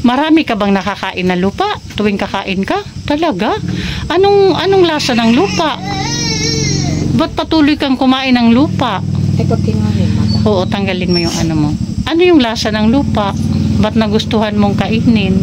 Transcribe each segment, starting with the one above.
Marami ka bang nakakain na lupa tuwing kakain ka? Talaga? Anong lasa ng lupa? Ba't patuloy kang kumain ng lupa? Ay, pag kinuha mata. Oo, tanggalin mo yung ano mo. Ano yung lasa ng lupa? Ba't nagustuhan mong kainin?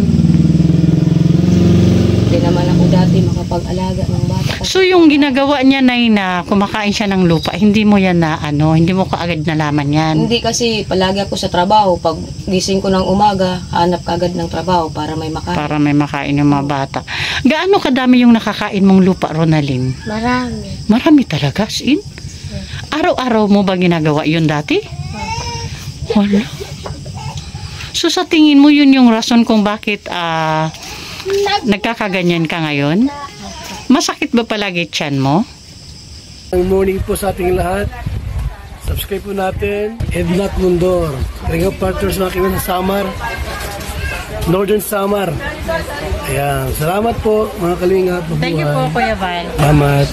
Hindi naman ako dati makapag-alaga ng bata. So yung ginagawa niya na kumakain siya ng lupa, hindi mo yan na hindi mo kaagad nalaman yan? Hindi kasi palagi ako sa trabaho. Pag gising ko ng umaga, hanap kaagad ng trabaho para may makain. Para may makain yung mga bata. Gaano kadami yung nakakain mong lupa, Ronalyn? Marami. Marami talaga, sin? Araw-araw mo ba ginagawa yun dati? Wala. So sa tingin mo yun yung rason kung bakit nagkakaganyan ka ngayon? Masakit ba palagi tiyan mo? Good morning po sa ating lahat. Subscribe po natin. Ednat Mundor. Ring of Partners mga kaibigan sa Samar. Northern Samar. Ayan. Salamat po mga kalingap. Thank you po, Kuya Val. Salamat.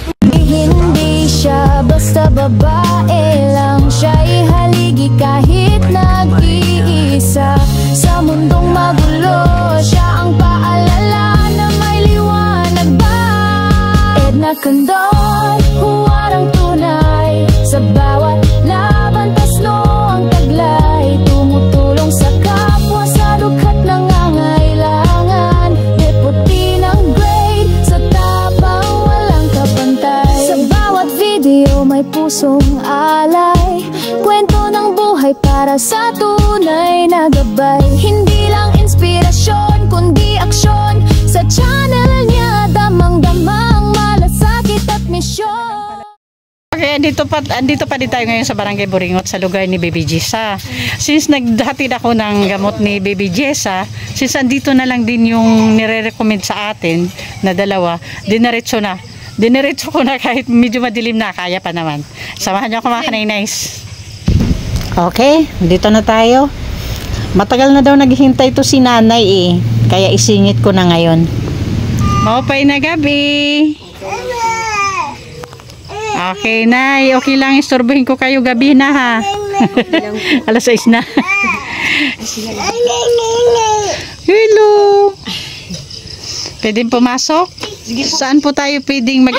Hindi siya basta babae lang, siya'y haligi kahit nag-iisa. Sa mundong magulo, siya ang paalala na may liwanag ba. Edna Condon, huwarang tunay, sa bawat laban pasno ang taglay. Tumutulong sa kapwa sa dughat nangangailangan. Deputy ng grade, sa tapang walang kapantay. Sa bawat video may pusong alay, kwento ng buhay para sa tunay na gabay. Hindi lang inspirasyon, kundi aksyon. Sa channel niya, damang-damang malasakit at misyon. Okay, andito pa din tayo ngayon sa Barangay Boringot sa lugar ni Baby Jessa. Since naghatid ako ng gamot ni Baby Jessa, since andito na lang din yung nire-recommend sa atin na dalawa, diniretso ko na kahit medyo madilim na, kaya pa naman. Samahan niyo ako mga kanay-nice. Okay, dito na tayo. Matagal na daw naghihintay to si nanay kaya isingit ko na ngayon. Maupay na gabi. Okay, Nay. Okay lang, istorbohin ko kayo gabi na ha. Alas 6 na. Hello. Pwedeng pumasok? Saan po tayo pwedeng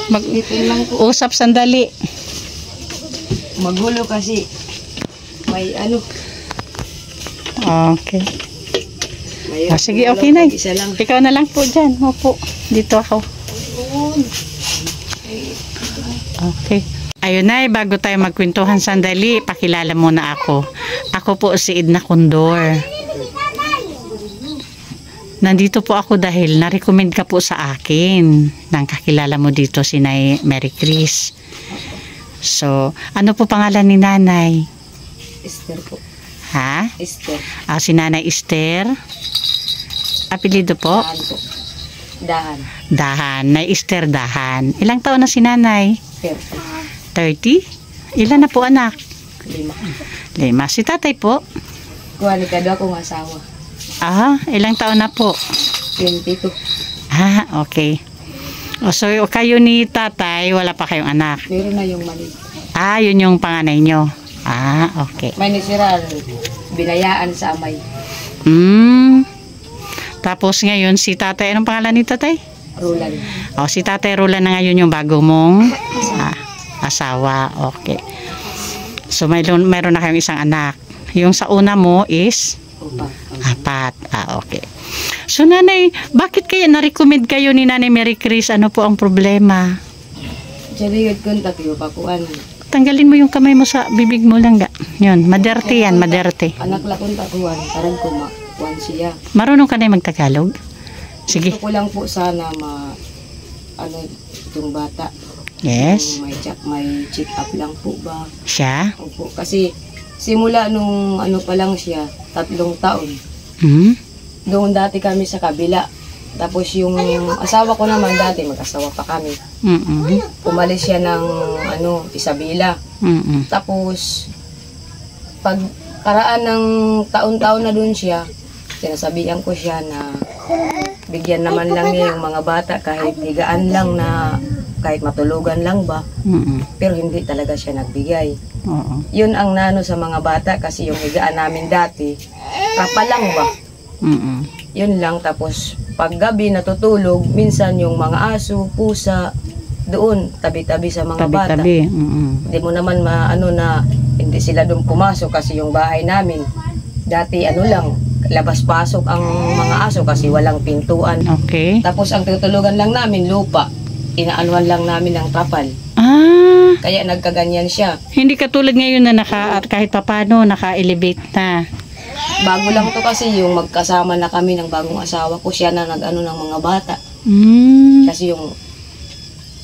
mag-usap sandali? Magulo kasi. May Okay. Sige, okay na. Ikaw na lang po dyan. Opo. Dito ako. Okay. Ayun na, bago tayo magkwentuhan sandali, pakilala muna ako. Ako po si Edna Condor. Nandito po ako dahil na-recommend ka po sa akin ng kakilala mo dito, si Nay Mary Chris. So, ano po pangalan ni Nanay? Esther po. Ha? Esther. Si Nanay Esther. Apelido po? Dahan po. Dahan. Dahan. Nay Esther Dahan. Ilang taon na si Nanay? 30. 30? Ilan na po anak? 5. 5. Si tatay po? Kuha ni kado akong asawa. Ilang taon na po? 22. Okay. So kayo ni tatay, wala pa kayong anak? Meron na yung mali. Yun yung panganay nyo. Okay. May nasiral. Binayaan sa amay. Tapos ngayon si tatay, anong pangalan ni tatay? Roland. Si tatay Roland na ngayon yung bago mong asawa. Okay. So mayroon na kayong isang anak. Yung sa una mo is? 4. Okay. So nanay, bakit kaya na-recommend kayo ni Nanay Mary Chris? Ano po ang problema? Sabi ko kontak yung pakuan. Tanggalin mo yung kamay mo sa bibig mo lang ga. Yun, maderte yan, maderte. Anak la kontak kuan, parang kuan siya. Marunong ka na mag-Tagalog? Sige. Gusto ko lang po sana itong bata. Yes. May check up lang po ba? Siya? Opo, kasi simula nung pa lang siya, 3 taon. Doon dati kami sa kabila. Tapos yung asawa ko naman dati, mag-asawa pa kami. Umalis siya ng Isabela. Tapos pag karaan ng taon-taon na doon siya, sinasabihan ko siya na bigyan naman lang niya yung mga bata kahit higaan lang na kahit matulugan lang ba. Pero hindi talaga siya nagbigay. Yun ang nano sa mga bata kasi yung higaan namin dati, kapal lang ba? Mm-mm. Yun lang. Tapos pag gabi natutulog, minsan yung mga aso, pusa, doon, tabi-tabi sa mga bata. Tabi-tabi. Mm-mm. Hindi mo naman maano na hindi sila doon pumasok kasi yung bahay namin, dati ano lang, labas-pasok ang mga aso kasi walang pintuan. Okay. Tapos ang tutulugan lang namin, lupa. Inaanuhan lang namin ng trapal. Ah, Kaya nagkaganyan siya. hindi katulad ngayon na kahit papano naka-elevate na. Bago lang to kasi yung magkasama na kami ng bagong asawa ko, siya na nag-ano ng mga bata. Mm. Kasi yung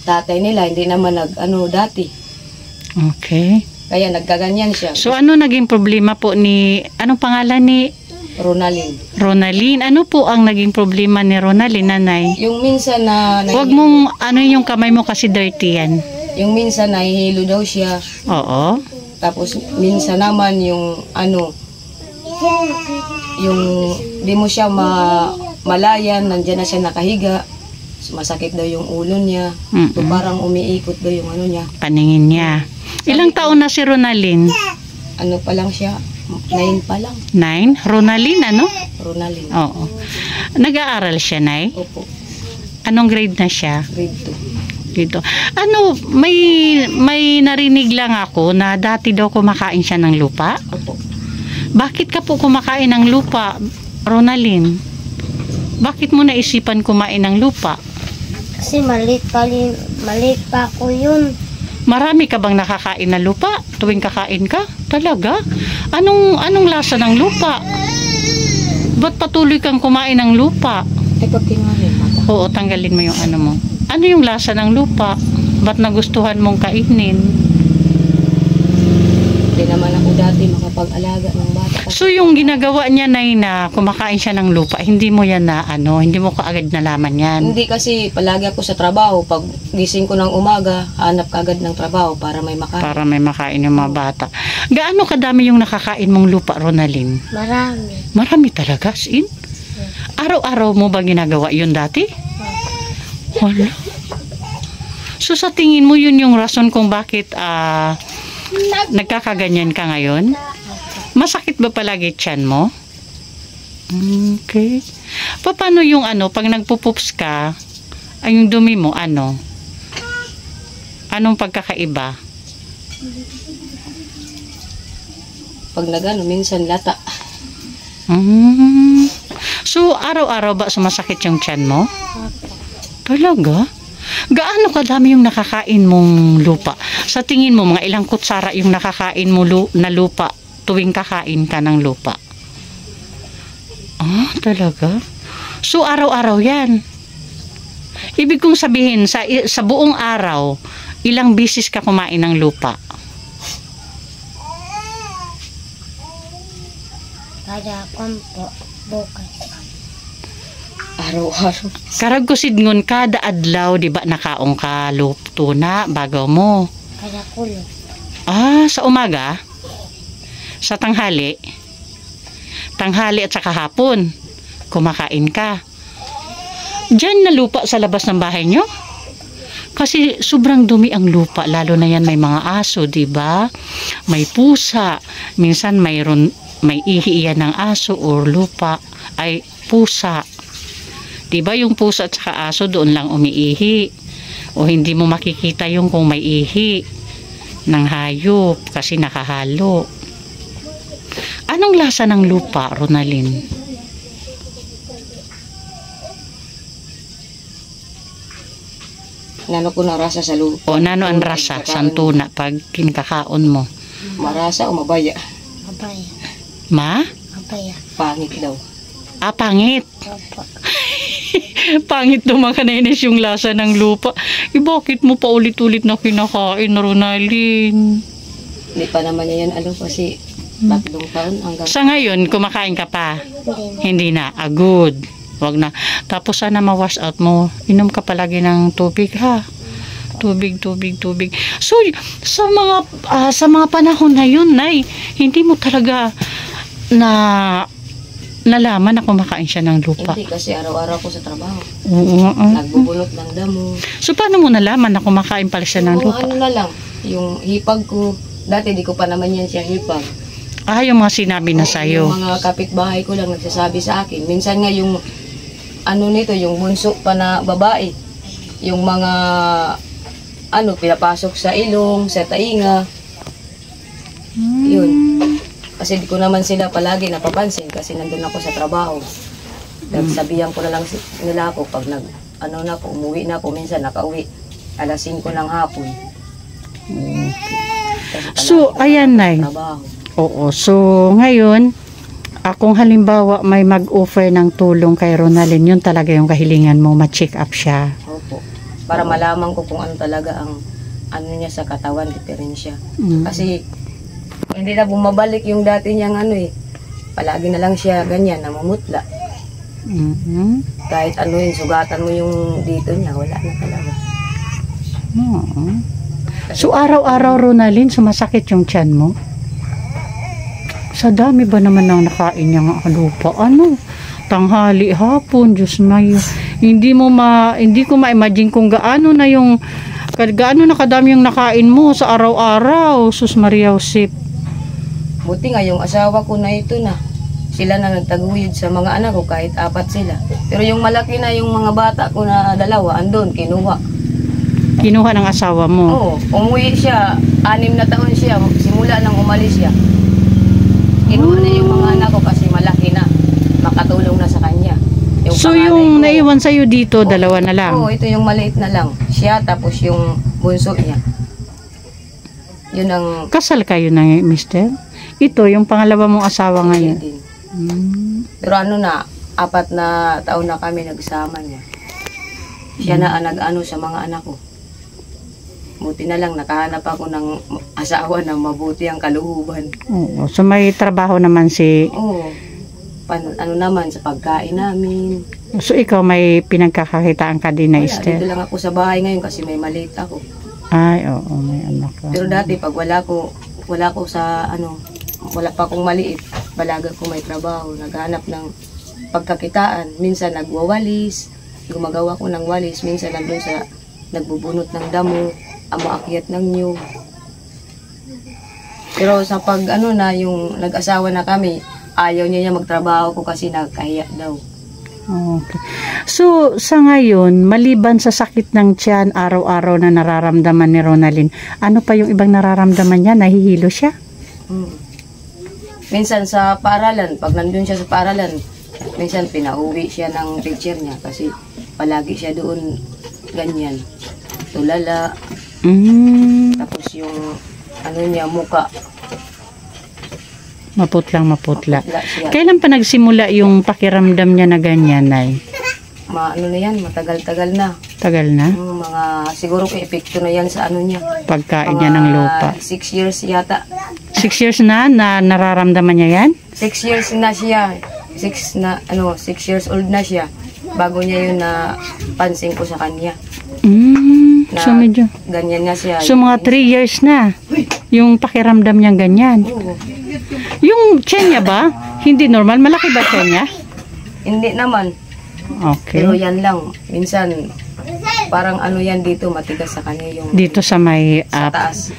tatay nila hindi naman nag-ano dati. Okay. Kaya nagkaganyan siya. So ano naging problema po ni, anong pangalan ni Ronaldin. Ronaldin? Ano po ang naging problema ni Ronaldin, nanay? Yung minsan na Huwag mong, ano yung kamay mo kasi dirty yan. yung minsan nahihilo daw siya. Oo. Tapos minsan naman yung ano, yung di mo siya malayan, nandiyan na siya nakahiga. Masakit daw yung ulo niya. Mm-mm. So, parang umiikot daw yung ano niya. Paningin niya. Ilang taon na si Ronaldin? Ano pa lang siya? 9 pa lang. 9? Ronaldin, ano? Ronaldin. Oo. Nag-aaral siya, Nay? Opo. Anong grade na siya? Grade Dito. Ano, may narinig lang ako na dati daw kumakain siya ng lupa. 2. Opo. Bakit ka po kumakain ng lupa, Ronaldin? Bakit mo naisipan kumain ng lupa? Kasi maliit pa ako yun. Marami ka bang nakakain na lupa tuwing kakain ka? Talaga? Anong lasa ng lupa? Ba't patuloy kang kumain ng lupa? Ay, pag kinuha mata. Oo, tanggalin mo yung ano mo. Ano yung lasa ng lupa? Ba't nagustuhan mong kainin? Hindi naman ako dati makapag-alaga ng bata. So yung ginagawa niya, Nay, na kumakain siya ng lupa, hindi mo yan na hindi mo kaagad nalaman yan. Hindi kasi palagi ako sa trabaho. Pag gising ko ng umaga, hanap kagad ng trabaho para may makain. Para may makain yung mga bata. Gaano kadami yung nakakain mong lupa, Ronaldin? Marami. Marami talaga, sin? Araw-araw mo ba ginagawa yun dati? Wala. So sa tingin mo yun yung rason kung bakit nagkakaganyan ka ngayon? Masakit ba palagi tiyan mo? Okay. Paano yung pag nagpupups ka, ay yung dumi mo, anong pagkakaiba? Pag nagano, minsan lata. So, araw-araw ba sumasakit yung tiyan mo? Talaga? Gaano kadami yung nakakain mong lupa? Sa tingin mo, mga ilang kutsara yung nakakain mo na lupa tuwing kakain ka ng lupa? Ah, talaga? So, araw-araw yan. Ibig kong sabihin, sa buong araw, ilang bisis ka kumain ng lupa? Kada po, bukas. Araw-araw. Karag ko sidngon kada adlaw, di ba nakaong ka tuna bago mo? Kada kulo. Ah, sa umaga? Sa tanghali? Tanghali at saka hapon, kumakain ka. Diyan na lupa sa labas ng bahay nyo? Kasi sobrang dumi ang lupa, lalo na yan may mga aso, di ba? May pusa, minsan may ihi yan ng aso or lupa, ay pusa. Di ba yung pusa at saka aso doon lang umiihi? O hindi mo makikita yung kung may ihi ng hayop kasi nakahalo. Anong lasa ng lupa, Ronaldin? Nano ko na rasa sa lupa. O nano ang rasa, santuna, pag kinkakaon mo? Marasa o mabaya? Mabaya. Ma? Mabaya. Pangit daw. Ah, pangit. Opo. Pangit naman ka nainis yung lasa ng lupa. Bakit mo pa ulit-ulit na kinakain, Ronaldin? Hindi pa naman yan kasi 3 taon hanggang Sa ngayon, kumakain ka pa? Hindi na. Hindi na. Good. Wag na. Tapos sana ma-wash out mo. Inom ka palagi ng tubig, ha? Tubig. So, sa mga panahon na yun, Nay, hindi mo talaga nalaman na kumakain siya ng lupa. Hindi kasi araw-araw ko sa trabaho. Oo. Nagbubunot ng damo. So, paano mo nalaman na kumakain pala siya ng Yung lupa? ano na lang, yung hipag ko, dati di ko pa naman yan siya hipag. Yung mga sinabi na sa'yo. Yung mga kapitbahay ko lang nagsasabi sa akin. Minsan nga yung ano nito, yung bunso pa na babae, yung mga pinapasok sa ilong, sa tainga. Yun. Kasi di ko naman sila palagi napapansin kasi nandun ako sa trabaho. Nagsabihan ko na lang nila ako pag umuwi na ako, minsan nakauwi. Alas 5 ng hapon. So, ayan, Nay. Oo. So, ngayon, kung halimbawa may mag-offer ng tulong kay Ronalyn, yun talaga yung kahilingan mo, ma-check up siya. Opo. Para malaman ko kung ano talaga ang niya sa katawan, diferensya. Kasi, hindi na bumabalik yung dati niyang palagi na lang siya ganyan, namumutla. Kahit sugatan mo yung dito niya, wala na talaga. So, araw-araw, Ronalyn, sumasakit yung tiyan mo? Sa dami ba naman ang nakain niya nga lupa? Tanghali, hapon, Diyos mayo. Hindi ko ma-imagine kung gaano na kadami yung nakain mo sa araw-araw. Sus Maria Josep. Buti nga yung asawa ko na ito na. Sila na nagtaguyod sa mga anak ko kahit 4 sila. Pero yung malaki na yung mga bata ko na 2, andun, kinuha. Kinuha ng asawa mo? Oo. Umuwi siya, 6 na taon siya, simula nang umalis siya. Kinuha na yung mga anak ko kasi malaki na. Makatulong na sa kanya. Yung naiwan sa'yo dito, 2 na lang? Oo, ito yung maliit na lang. Siya, tapos yung bunso niya. Yun ang... Kasal kayo na, mister? Ito, yung pangalawa mong asawa ngayon? Pero 4 na taon na kami nagsama niya. Siya na nag-ano sa mga anak ko. Buti na lang nakahanap ako ng asawa na mabuti ang kalooban. Oo. So may trabaho naman si... Oo. Naman sa pagkain namin. So ikaw may pinagkakakitaan ka din na Esther? Dito lang ako sa bahay ngayon kasi may maliit ako. Ay, oo, may anak ka. Pero dati pag wala ko sa wala pa akong maliit, balaga ko may trabaho, naghanap ng pagkakitaan. Minsan nagwawalis, gumagawa ko ng walis, minsan nandun sa nagbubunot ng damo, amaakyat ng nyug. Pero sa pag yung nag-asawa na kami, ayaw niya magtrabaho ko kasi nagkahiya daw. Okay. So, sa ngayon, maliban sa sakit ng tiyan, araw-araw na nararamdaman ni Ronalyn, ano pa yung ibang nararamdaman niya? Nahihilo siya? Minsan sa paaralan, pag nandun siya sa paaralan, minsan pinauwi siya ng teacher niya kasi palagi siya doon ganyan. Tulala. Tapos yung niya, muka. Maputla. Kailan pa nagsimula yung pakiramdam niya na ganyan, Nay? Na yan, matagal-tagal na. Tagal na? Siguro epekto na yan sa niya. Pagkain niya ng lupa. 6 years yata. 6 years na nararamdaman niya yan? 6 years na siya. 6 years old na siya. Bago niya yun na pansin ko sa kanya. So medyo. Ganyan na siya. So mga 3 years na. Yung pakiramdam niya ganyan. Yung tiyan niya ba? Hindi normal? Malaki ba tiyan niya? Hindi naman. Okay. Pero yan lang. Minsan, parang yan dito, matigas sa kanya yung... Dito sa may... sa taas.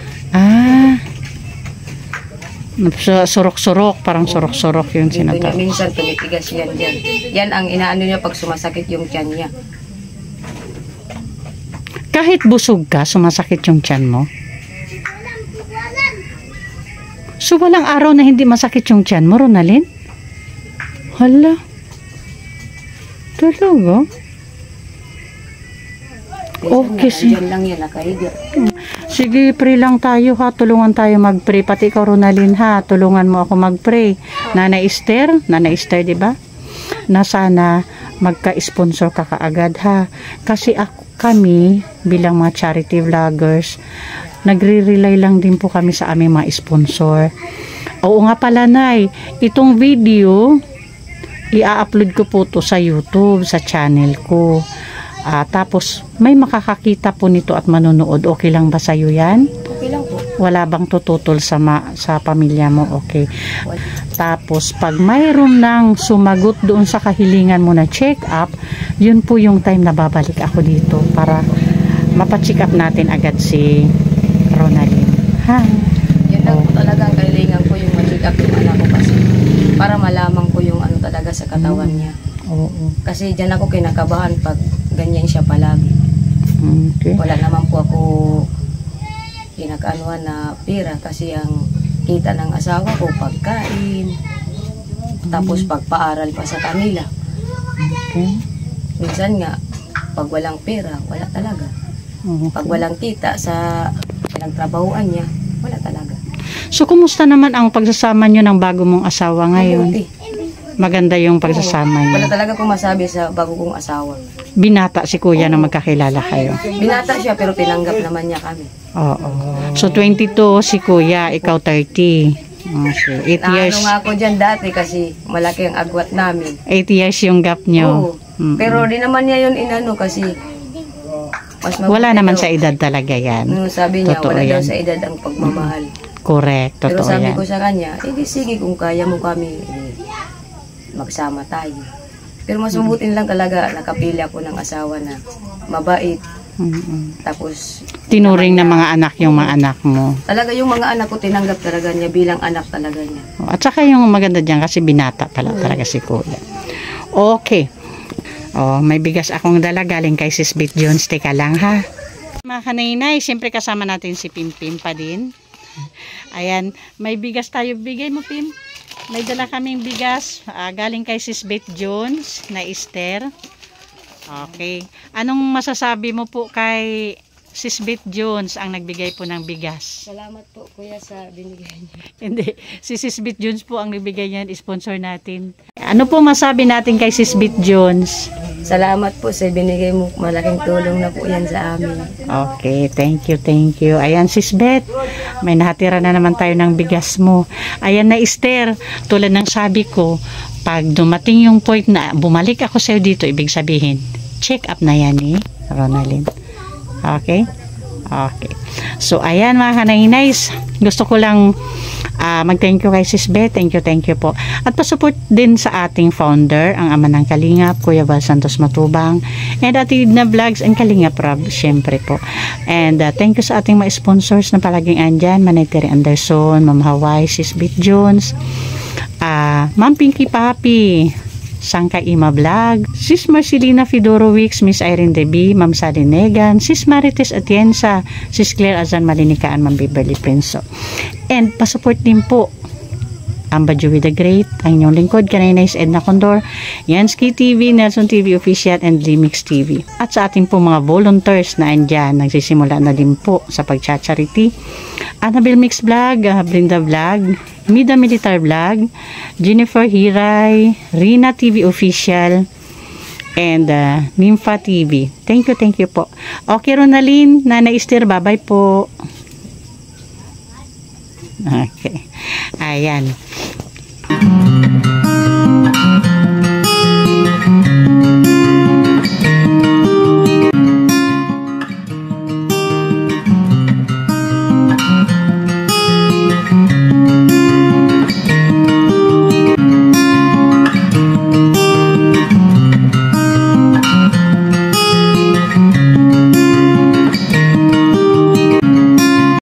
Surok-surok. Parang surok-surok yung sinatawag. Minsan tumitigas yan dyan. Yan ang inaano niya pag sumasakit yung tiyan niya. Kahit busog ka, sumasakit yung tiyan mo? So, walang araw na hindi masakit yung tiyan mo, Ronalyn? Hala. Talaga? Okay, Diyan lang yan, nakahiga. Sige, pray lang tayo ha. Tulungan tayo mag-pray. Pati ikaw, Ronalyn ha. Tulungan mo ako mag-pray. Nanay Esther, diba? Na sana magka-sponsor ka kaagad ha. Kasi kami, bilang mga charity vloggers, nagre-rely lang din po kami sa aming mga sponsor. Oo nga pala, Nay, itong video, i-upload ko po to sa YouTube, sa channel ko. Tapos, may makakakita po nito at manonood. Okay lang ba sa'yo yan? Okay lang po. Wala bang tututol sa pamilya mo? Okay. Tapos, pag mayroon nang sumagot doon sa kahilingan mo na check-up, yun po yung time na babalik ako dito para mapacheck up natin agad si Ronalyn. Ha? Yun lang po talaga ang kahilingan ko, yung ma-check up yung sa katawan niya. Oo. Kasi dyan ako kinakabahan pag ganyan siya palagi. Okay. Wala naman po ako pinakaanuhan na pera kasi ang kita ng asawa ko pagkain, tapos pagpaaral pa sa kanila. Okay. Minsan nga, pag walang pera, wala talaga. Pag walang kita sa pinagtrabahuan niya, wala talaga. So, kumusta naman ang pagsasama nyo ng bago mong asawa ngayon? Mabuti. Maganda yung pagsasama Wala nyo. talaga akong masabi sa bago kong asawa. Binata si kuya na magkakilala kayo. Binata siya pero tinanggap naman niya kami. Oo. So, 22 si kuya, ikaw 30. Okay. 8 years. Naano nga ako dyan dati kasi malaki ang agwat namin. 8 years yung gap nyo. Oo. Pero di naman niya yun inano kasi mas mabuti Wala naman daw. sa edad talaga yan. Sabi niya, Totoo wala daw yan. sa edad ang pagmamahal. Correct. Pero Totoo sabi yan. ko sa kanya, sige kung kaya mo kami, magsama tayo. Pero mas mabuti lang talaga nakapili ako ng asawa na mabait. Tapos Tinuring na mga anak yung mga anak mo. talaga yung mga anak ko tinanggap talaga niya bilang anak talaga niya. At saka yung maganda dyan kasi binata pala talaga si kuya. Okay. Oh, may bigas akong dala galing kay Sis Beth Jones. Teka lang ha. Mga kanainay, siyempre kasama natin si Pimpim pa din. Ayan, may bigas tayo. Bigay mo, Pim. May dala kaming bigas galing kay Sis Beth Jones na Esther. Okay. Anong masasabi mo po kay Sis Beth Jones ang nagbigay po ng bigas? Salamat po kuya sa binigay niyo. Hindi. Si Sis Beth Jones po ang nagbigay niyan. Sponsor natin. Ano po masabi natin kay Sis Beth Jones? Salamat po sa binigay mo. Malaking tulong na po yan sa amin. Okay. Thank you. Thank you. Ayan, Sis Beth. May nahatira na naman tayo ng bigas mo. Ayan na, Esther. Tulad ng sabi ko, pag dumating yung point na bumalik ako sa'yo dito, ibig sabihin, check up na yan eh, Ronaldin. Okay? Okay. So, ayan mga kanainays. Gusto ko lang mag-thank you kay Sis Beth. Thank you po. At pa-support din sa ating founder, ang ama ng Kalingap, Kuya Val Santos Matubang, and Ate Edna Vlogs and Kalingap Rob, syempre po. And thank you sa ating mga sponsors na palaging andyan, Manay Terry Anderson, Ma'am Hawaii, Sis Beth Jones, Ma'am Pinky Papi, Sangka Ima Vlog, Sis Marcelina Fedorowicz, Miss Irene Debbie, Ma'am Sally Negan, Sis Marites Atienza, Sis Claire Azan Malinikaan, Ma'am Beverly Prinso. And pasupport din po ang Badyo with the Great, ang inyong lingkod, Kanainay Edna Condor, Yansky TV, Nelson TV Official, and Limix TV. At sa ating po mga volunteers na andyan, nagsisimula na din po sa pag-charity. Annabelle Mix Vlog, Brinda Vlog, Mida Militar Vlog, Jennifer Hiray, Rina TV Official, and Nympha TV. Thank you po. Okay, Ronaldin, Nana Esther, bye-bye po. Okay. Ayan.